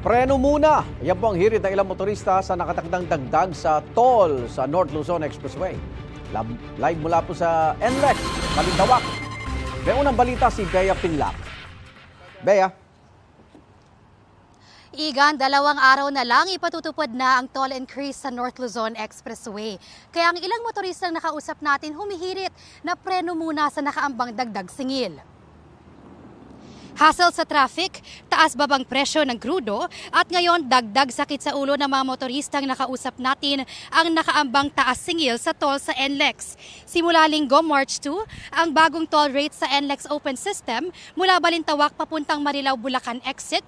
Preno muna. Yan po ang hirit ng ilang motorista sa nakatakdang dagdag sa toll sa North Luzon Expressway. Live mula po sa NLEX, Balintawak. May unang balita si Bea Pinlac. Bea. Igan, 2 araw na lang ipatutupad na ang toll increase sa North Luzon Expressway. Kaya ang ilang motoristang nakausap natin humihirit na preno muna sa nakaambang dagdag singil. Hassle sa traffic, taas babang presyo ng krudo at ngayon dagdag sakit sa ulo ng mga motoristang nakausap natin ang nakaambang taas singil sa toll sa NLEX. Simula Linggo, March 2, ang bagong toll rate sa NLEX Open System mula Balintawak papuntang Marilao, Bulacan exit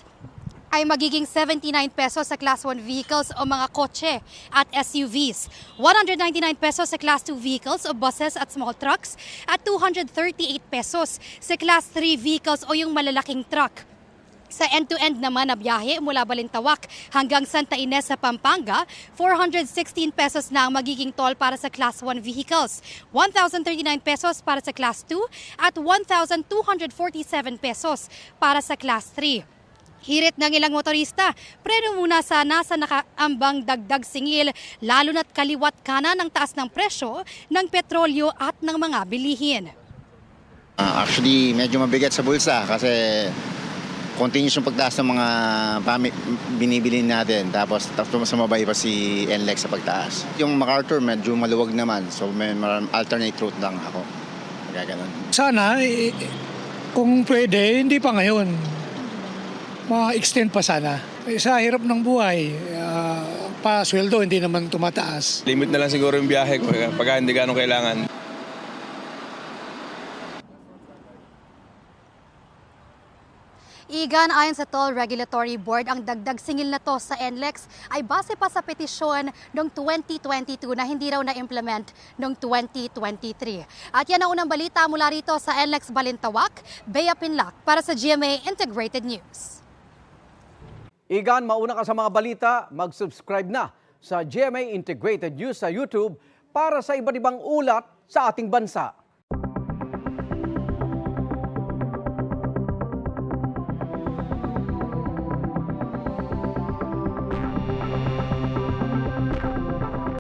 ay magiging 79 pesos sa Class 1 vehicles o mga kotse at SUVs, 199 pesos sa Class 2 vehicles o buses at small trucks at 238 pesos sa Class 3 vehicles o yung malalaking truck. Sa end-to-end naman na biyahe mula Balintawak hanggang Santa Ines sa Pampanga, 416 pesos na ang magiging toll para sa Class 1 vehicles, 1,039 pesos para sa Class 2 at 1,247 pesos para sa Class 3. Hirit ng ilang motorista, preno muna sana sa nakaambang dagdag singil, lalo na't kaliwat kanan ng taas ng presyo ng petrolyo at ng mga bilihin. Actually, medyo mabigat sa bulsa kasi continuous yung pagtaas ng mga binibili natin. Tapos sumabay pa si NLEX sa pagtaas. Yung MacArthur medyo maluwag naman, so may alternate route lang ako. Kaya ganun. Sana, kung pwede, hindi pa ngayon. Ma-extend pa sana. Sa hirap ng buhay, pasweldo hindi naman tumataas. Limit na lang siguro yung biyahe ko pagka hindi ganong kailangan. Igan, ayon sa Toll Regulatory Board, ang dagdag singil na to sa NLEX ay base pa sa petisyon noong 2022 na hindi raw na-implement noong 2023. At yan ang unang balita mula rito sa NLEX Balintawak, Bea Pinlac para sa GMA Integrated News. Igan, mauna ka sa mga balita, mag-subscribe na sa GMA Integrated News sa YouTube para sa iba't ibang ulat sa ating bansa.